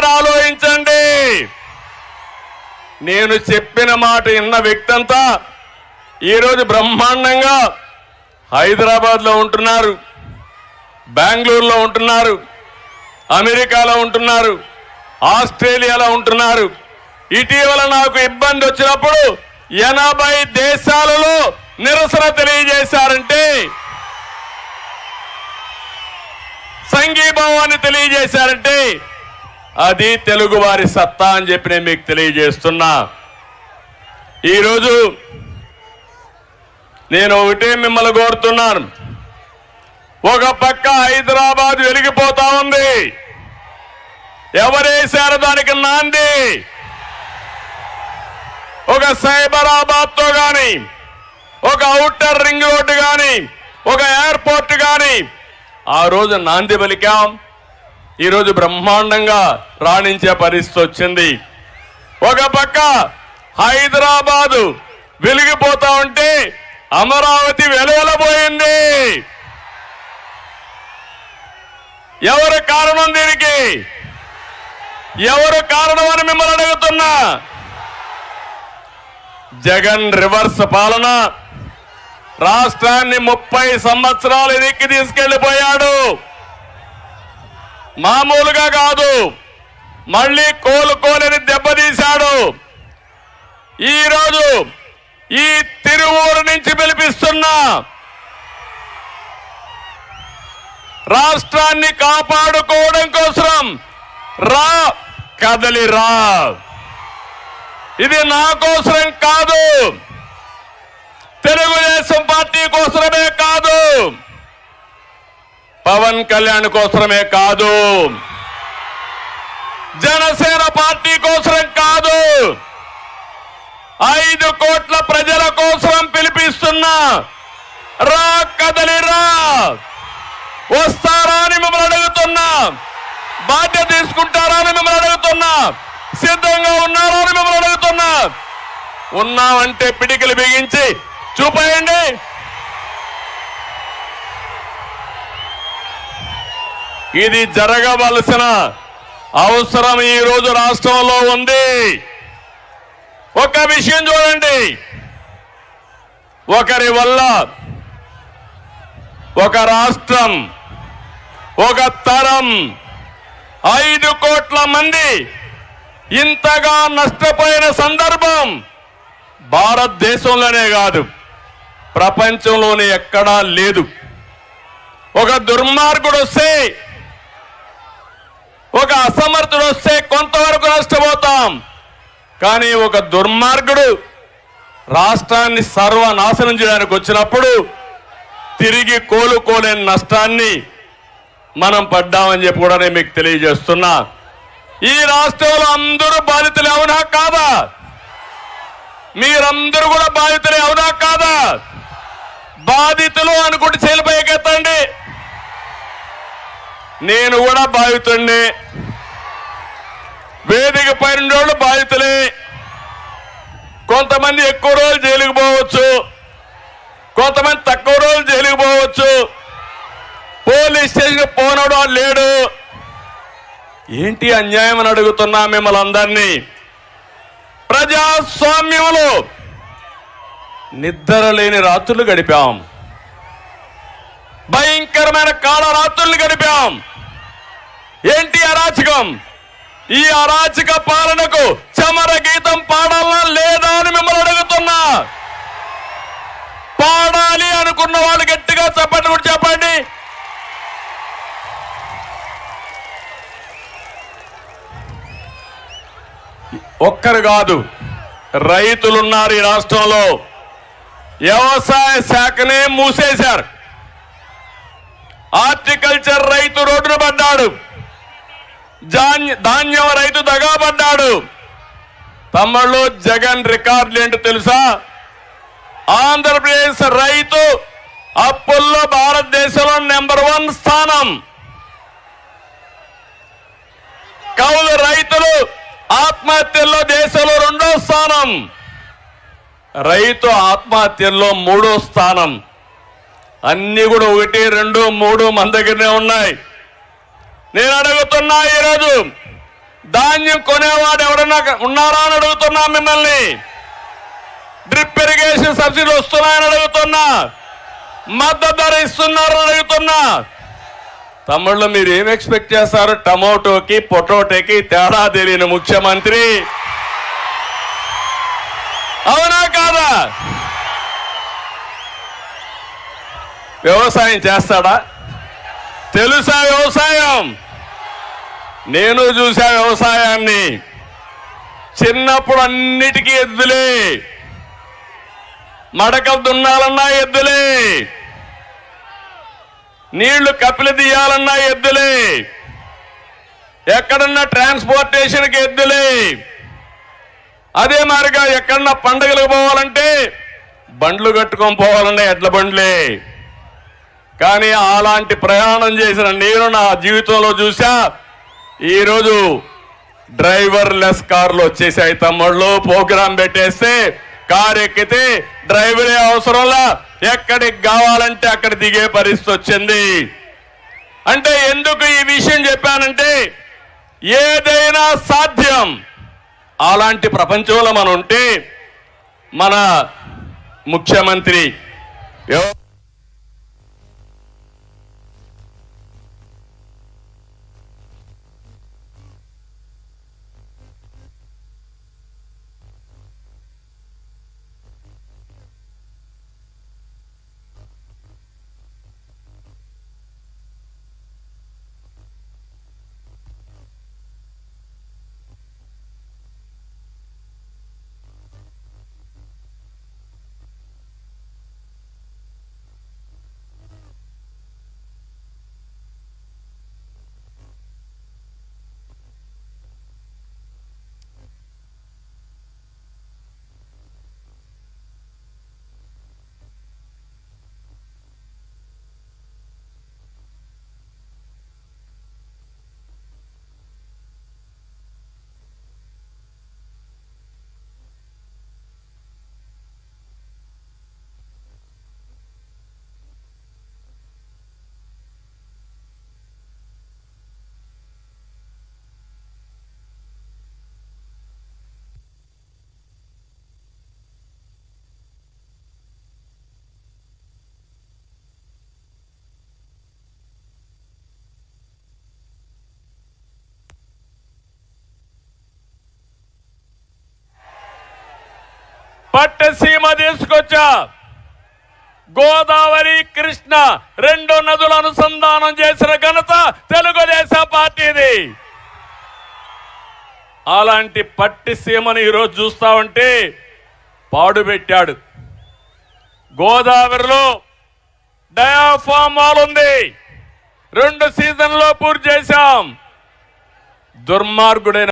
ఒక్కసారి ఆలోచించండి. నేను చెప్పిన మాట విన్న వ్యక్తి అంతా ఈరోజు బ్రహ్మాండంగా హైదరాబాద్లో ఉంటున్నారు, బెంగళూరులో ఉంటున్నారు, అమెరికాలో ఉంటున్నారు, ఆస్ట్రేలియాలో ఉంటున్నారు. ఇటీవల నాకు ఇబ్బంది వచ్చినప్పుడు 80 దేశాలలో నిరసన తెలియజేశారంటే, సంఘీభావాన్ని తెలియజేశారంటే అది తెలుగువారి సత్తా అని చెప్పి నేను మీకు తెలియజేస్తున్నా. ఈరోజు నేను ఒకటే మిమ్మల్ని కోరుతున్నాను. ఒక పక్క హైదరాబాద్ వెలిగిపోతా ఉంది. ఎవరేశారు దానికి నాంది? ఒక సైబరాబాద్ తో గాని, ఒక ఔటర్ రింగ్ రోడ్డు గాని, ఒక ఎయిర్పోర్ట్ గాని ఆ రోజు నాంది పలికాం. ఈరోజు బ్రహ్మాండంగా రాణించే పరిస్థితి వచ్చింది. ఒక పక్క హైదరాబాదు వెలిగిపోతా ఉంటే అమరావతి వెలవెలబోయింది. ఎవరు కారణం దీనికి? ఎవరు కారణం అని మిమ్మల్ని అడుగుతున్నా. జగన్ రివర్స్ పాలన రాష్ట్రాన్ని 30 సంవత్సరాలు ఎదిక్కి తీసుకెళ్లిపోయాడు. మామూలుగా కాదు, మళ్ళీ కోలుకోలేని దెబ్బతీశాడు. ఈరోజు ఈ తిరువూరు నుంచి పిలిపిస్తున్నా, రాష్ట్రాన్ని కాపాడుకోవడం కోసం రా, కదలి రా. ఇది నా కోసరం కాదు, తెలుగుదేశం పార్టీ కోసమే కాదు, పవన్ కళ్యాణ్ కోసమే కాదు, జనసేన పార్టీ కోసరం కాదు, 5 కోట్ల ప్రజల కోసం పిలిపిస్తున్నా. రా, కదలి రా. వస్తారా అని మిమ్మల్ని అడుగుతున్నా. బాధ్యత తీసుకుంటారా అని మిమ్మల్ని అడుగుతున్నా. సిద్ధంగా ఉన్నారా అని మిమ్మల్ని అడుగుతున్నా. ఉన్నామంటే పిడికిలు బిగించి చూపేయండి. ఇది జరగవలసిన అవసరం ఈ రోజు రాష్ట్రంలో ఉంది. ఒక విషయం చూడండి, ఒకరి వల్ల ఒక రాష్ట్రం, ఒక తరం, 5 కోట్ల మంది ఇంతగా నష్టపోయిన సందర్భం భారతదేశంలోనే కాదు, ప్రపంచంలోనే ఎక్కడా లేదు. ఒక దుర్మార్గుడు వస్తే, ఒక అసమర్థుడు వస్తే కొంతవరకు నష్టపోతాం. కానీ ఒక దుర్మార్గుడు రాష్ట్రాన్ని సర్వనాశనం చేయడానికి వచ్చినప్పుడు తిరిగి కోలుకోలేని నష్టాన్ని మనం పడ్డామని చెప్పి కూడా నేను మీకు తెలియజేస్తున్నా. ఈ రాష్ట్రంలో అందరూ బాధితులు అవునా కాదా? మీరందరూ కూడా బాధితులే అవునా కాదా? బాధితులు అనుకుంటే చేలిపైకెత్తండి. నేను కూడా బాధితుడిని. వేదిక పైన వాళ్ళు బాధితులే. కొంతమంది ఎక్కువ రోజులు జైలుకు పోవచ్చు, కొంతమంది తక్కువ రోజులు జైలుకు పోవచ్చు. పోలీస్ స్టేషన్ పోనడు లేడు. ఏంటి అన్యాయం అని అడుగుతున్నా మిమ్మల్ని అందరినీ. ప్రజాస్వామ్యంలో నిద్ర లేని రాత్రులు గడిపాం, భయంకరమైన కాళరాత్రులు గడిపాం. ఏంటి అరాచకం? ఈ అరాచక పాలనకు చమర గీతం పాడాలా లేదా అని మిమ్మల్ని అడుగుతున్నా. పాడాలి అనుకున్న వాళ్ళు గట్టిగా చెప్పండి, కూడా చెప్పండి. ఒక్కరు కాదు, రైతులున్నారు ఈ రాష్ట్రంలో. వ్యవసాయ శాఖనే మూసేశారు. హార్టికల్చర్ రైతు రోడ్డున పడ్డాడు, ధాన్యం రైతు దగాపడ్డాడు. తమ్ముళ్ళు, జగన్ రికార్డులు ఏంటో తెలుసా? ఆంధ్రప్రదేశ్ రైతు అప్పుల్లో భారతదేశంలో నెంబర్ 1 స్థానం. కౌలు రైతులు ఆత్మహత్యల్లో దేశంలో 2వ స్థానం. రైతు ఆత్మహత్యల్లో 3వ స్థానం. అన్ని కూడా 1, 2, 3 మన దగ్గరనే ఉన్నాయి. నేను అడుగుతున్నా, ఈరోజు ధాన్యం కొనేవాడు ఎవడన్నా ఉన్నారా అని అడుగుతున్నా మిమ్మల్ని. డ్రిప్ ఇరిగేషన్ సబ్సిడీ వస్తున్నాయని అడుగుతున్నా. మద్దతు ధర ఇస్తున్నారని అడుగుతున్నా. తమ్ముళ్ళు మీరు ఏం ఎక్స్పెక్ట్ చేస్తారు? టమోటోకి పొటాటోకి తేడా తెలియని ముఖ్యమంత్రి. అవునా కాదా? వ్యవసాయం చేస్తాడా? తెలుసా వ్యవసాయం? నేను చూసా వ్యవసాయాన్ని. చిన్నప్పుడు అన్నిటికీ ఎద్దులే, మడకలు దున్నాలన్నా ఎద్దులే, నీళ్లు కపిలి తీయాలన్నా ఎద్దులే, ఎక్కడన్నా ట్రాన్స్పోర్టేషన్కి ఎద్దులే. అదే మారిగా ఎక్కడన్నా పండుగలకు పోవాలంటే బండ్లు కట్టుకొని పోవాలన్నా ఎడ్ల బండ్లే. కానీ అలాంటి ప్రయాణం చేసిన నేను నా జీవితంలో చూసా. ఈరోజు డ్రైవర్ లెస్ కార్లు వచ్చేసాయి తమ్ముళ్ళు. ప్రోగ్రాం పెట్టేస్తే కారు ఎక్కితే డ్రైవరే అవసరంలా ఎక్కడికి కావాలంటే అక్కడ దిగే పరిస్థితి వచ్చింది. అంటే ఎందుకు ఈ విషయం చెప్పానంటే ఏదైనా సాధ్యం. అలాంటి ప్రపంచంలో మనం ఉంటే మన ముఖ్యమంత్రి పట్టసీమ తీసుకొచ్చా. గోదావరి కృష్ణ రెండు నదుల అనుసంధానం చేసిన ఘనత తెలుగుదేశం పార్టీది. అలాంటి పట్టిసీమను ఈరోజు చూస్తా ఉంటే పాడు పెట్టాడు. గోదావరిలో డయాఫామ్ వాల్ ఉంది, 2 సీజన్లో పూర్తి చేశాం. దుర్మార్గుడైన